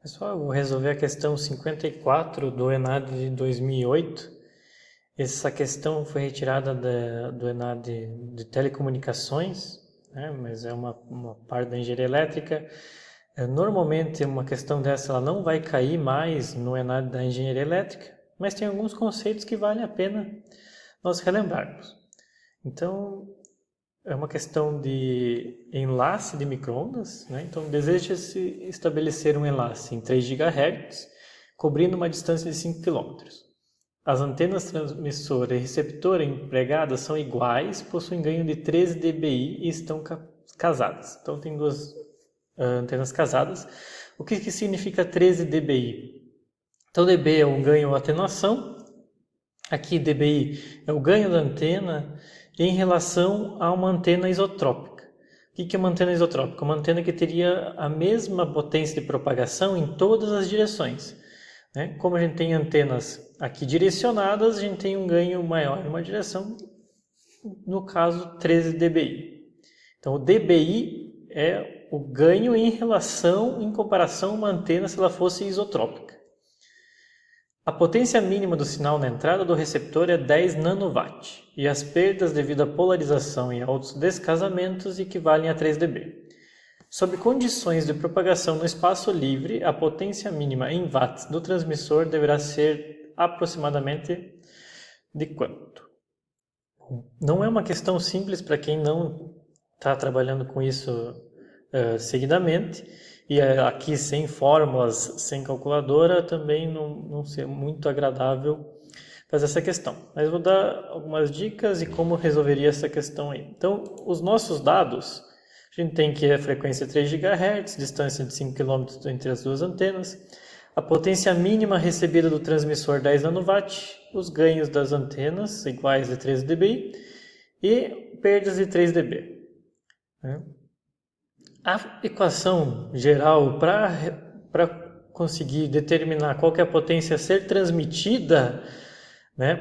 Pessoal, eu vou resolver a questão 54 do ENAD de 2008. Essa questão foi retirada do ENAD de telecomunicações, né? Mas é uma parte da engenharia elétrica. Normalmente, uma questão dessa ela não vai cair mais no ENAD da engenharia elétrica, mas tem alguns conceitos que valem a pena nós relembrarmos. Então, é uma questão de enlace de microondas, né? Então, deseja-se estabelecer um enlace em 3 GHz, cobrindo uma distância de 5 km. As antenas transmissora e receptora empregadas são iguais, possuem ganho de 13 dBi e estão casadas. Então, tem duas antenas casadas. O que significa 13 dBi? Então, dB é um ganho ou atenuação. Aqui, dBi é o ganho da antena em relação a uma antena isotrópica. O que é uma antena isotrópica? Uma antena que teria a mesma potência de propagação em todas as direções. Como a gente tem antenas aqui direcionadas, a gente tem um ganho maior em uma direção, no caso 13 dBi. Então, o dBi é o ganho em comparação a uma antena se ela fosse isotrópica. A potência mínima do sinal na entrada do receptor é 10 nanowatt e as perdas devido à polarização e a outros descasamentos equivalem a 3 dB. Sob condições de propagação no espaço livre, a potência mínima em watts do transmissor deverá ser aproximadamente de quanto? Não é uma questão simples para quem não está trabalhando com isso seguidamente, e aqui sem fórmulas, sem calculadora, também não ser muito agradável fazer essa questão. Mas vou dar algumas dicas de como resolveria essa questão aí. Então, os nossos dados, a gente tem que a frequência 3 GHz, distância de 5 km entre as duas antenas, a potência mínima recebida do transmissor 10 nanowatt, os ganhos das antenas iguais a 13 dBi e perdas de 3 dB. A equação geral para conseguir determinar qual que é a potência a ser transmitida,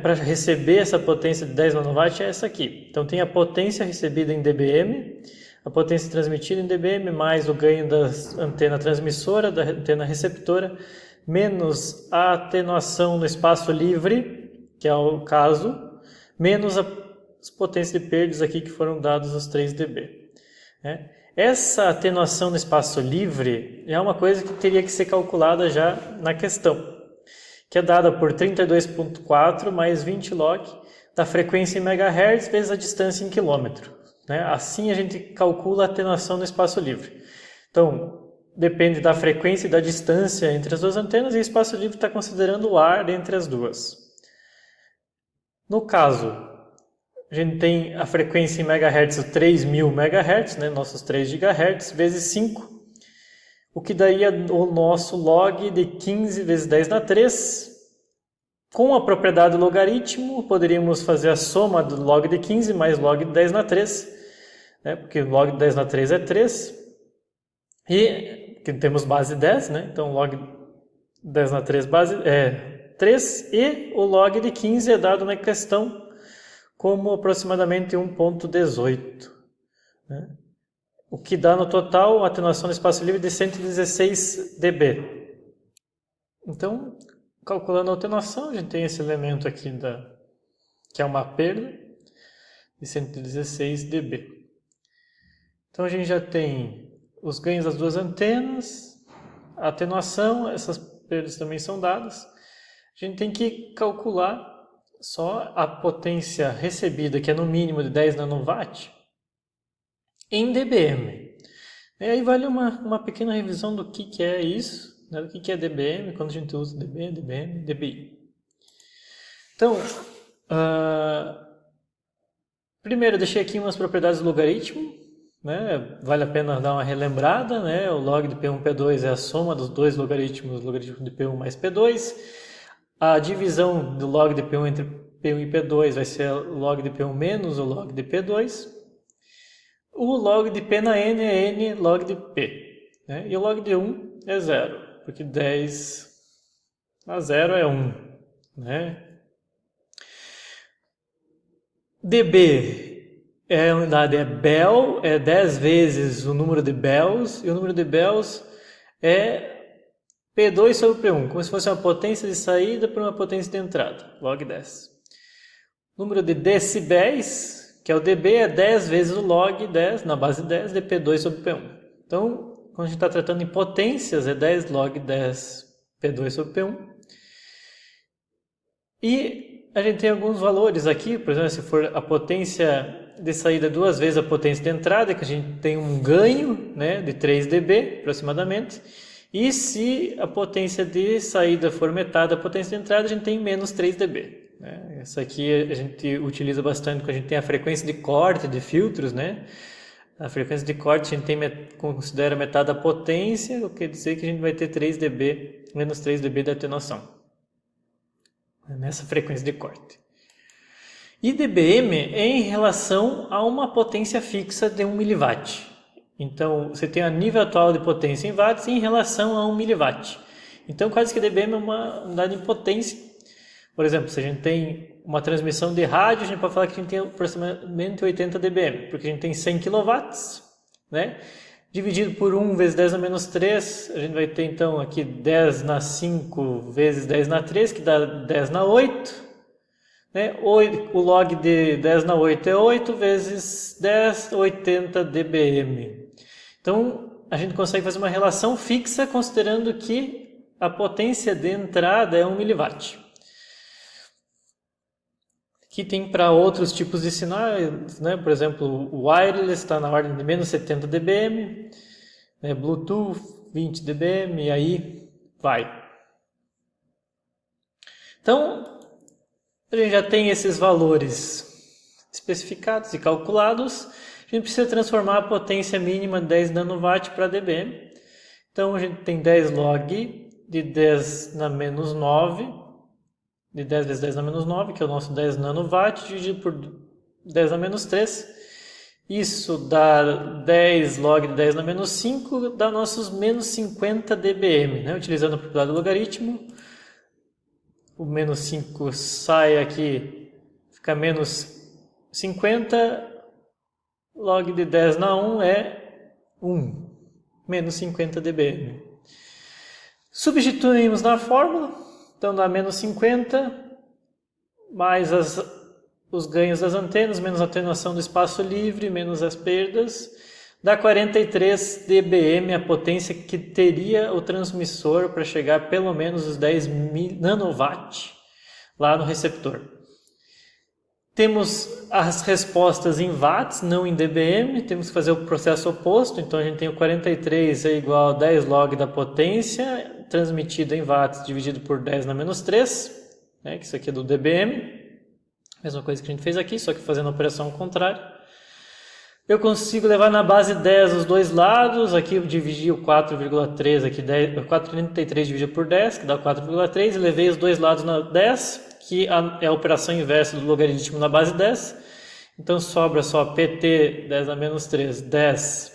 para receber essa potência de 10 nanowatt é essa aqui. Então tem a potência recebida em dBm, a potência transmitida em dBm, mais o ganho da antena transmissora, da antena receptora, menos a atenuação no espaço livre, que é o caso, menos as potências de perdas aqui que foram dados os 3 dB. Essa atenuação no espaço livre é uma coisa que teria que ser calculada já na questão, que é dada por 32.4 mais 20 log da frequência em MHz vezes a distância em quilômetro. Assim a gente calcula a atenuação no espaço livre. Então, depende da frequência e da distância entre as duas antenas, e o espaço livre está considerando o ar entre as duas. No caso, a gente tem a frequência em MHz, 3.000 MHz, nossos 3 GHz, vezes 5, o que daria o nosso log de 15 vezes 10 na 3. Com a propriedade logaritmo, poderíamos fazer a soma do log de 15 mais log de 10 na 3, porque log de 10 na 3 é 3, e que temos base 10, então log de 10 na 3 base é 3, e o log de 15 é dado na questão como aproximadamente 1.18. O que dá no total a atenuação no espaço livre de 116 dB. Então, calculando a atenuação, a gente tem esse elemento aqui, que é uma perda de 116 dB. Então, a gente já tem os ganhos das duas antenas, a atenuação, essas perdas também são dadas. A gente tem que calcular só a potência recebida, que é no mínimo de 10 nanowatt, em dBm. E aí vale uma pequena revisão do que é isso, do que é dBm, quando a gente usa dB, dBm, dBi. Então, primeiro eu deixei aqui umas propriedades do logaritmo, vale a pena dar uma relembrada, o log de P1 e P2 é a soma dos dois logaritmos, o logaritmo de P1 mais P2. A divisão do log de P1 entre P1 e P2 vai ser o log de P1 menos o log de P2. O log de P na N é N log de P. E o log de 1 é 0, porque 10 a 0 é 1. dB a unidade é Bell, é 10 vezes o número de Bells, e o número de Bells é P2 sobre P1, como se fosse uma potência de saída para uma potência de entrada, log 10. Número de decibéis, que é o dB, é 10 vezes o log 10, na base 10, de P2 sobre P1. Então, quando a gente está tratando em potências, é 10 log 10 P2 sobre P1. E a gente tem alguns valores aqui, por exemplo, se for a potência de saída duas vezes a potência de entrada, que a gente tem um ganho, né, de 3 dB aproximadamente. E se a potência de saída for metade da potência de entrada, a gente tem menos 3 dB. Né? Essa aqui a gente utiliza bastante quando a gente tem a frequência de corte de filtros, né? A frequência de corte a gente considera metade da potência, o que quer dizer que a gente vai ter 3 dB, menos 3 dB de atenuação. Nessa frequência de corte. E dBm é em relação a uma potência fixa de 1 mW. Então, você tem a nível atual de potência em watts em relação a 1 mW. Então, quase que dBm é uma unidade de potência. Por exemplo, se a gente tem uma transmissão de rádio, a gente pode falar que a gente tem aproximadamente 80 dBm, porque a gente tem 100 kW, né? Dividido por 1 vezes 10 na menos 3, a gente vai ter então aqui 10 na 5 vezes 10 na 3, que dá 10 na 8. Né? O log de 10 na 8 é 8 vezes 10, 80 dBm. Então, a gente consegue fazer uma relação fixa considerando que a potência de entrada é 1 mW. Aqui tem para outros tipos de sinais, né? Por exemplo, o wireless está na ordem de menos 70 dBm, né? Bluetooth 20 dBm, e aí vai. Então, a gente já tem esses valores especificados e calculados. A gente precisa transformar a potência mínima de 10 nanowatt para dBm. Então, a gente tem 10 log de 10 na menos 9, de 10 vezes 10 na menos 9, que é o nosso 10 nanowatt, dividido por 10 na menos 3. Isso dá 10 log de 10 na menos 5, dá nossos menos 50 dBm, né? Utilizando a propriedade do logaritmo. O menos 5 sai aqui, fica menos 50, log de 10 na 1 é 1, menos 50 dBm. Substituímos na fórmula, então dá menos 50, mais os ganhos das antenas, menos a atenuação do espaço livre, menos as perdas, dá 43 dBm a potência que teria o transmissor para chegar pelo menos os 10 nanowatt lá no receptor. Temos as respostas em watts, não em dBm, temos que fazer o processo oposto, então a gente tem o 43 é igual a 10 log da potência, transmitido em watts, dividido por 10 na menos 3, né, que isso aqui é do dBm, mesma coisa que a gente fez aqui, só que fazendo a operação ao contrário. Eu consigo levar na base 10 os dois lados, aqui eu dividi o 4,3, aqui 4,33 dividido por 10, que dá 4,3, e levei os dois lados na 10, que é a operação inversa do logaritmo na base 10. Então sobra só PT 10 a menos 3, 10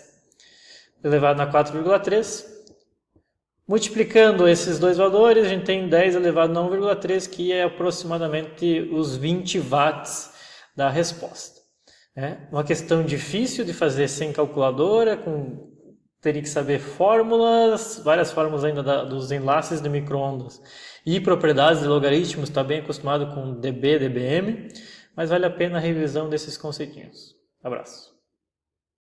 elevado na 4,3. Multiplicando esses dois valores, a gente tem 10 elevado na 1,3, que é aproximadamente os 20 watts da resposta. É uma questão difícil de fazer sem calculadora, teria que saber fórmulas, várias fórmulas ainda dos enlaces de micro-ondas e propriedades de logaritmos, está bem acostumado com dB, dBm, mas vale a pena a revisão desses conceitinhos. Abraço.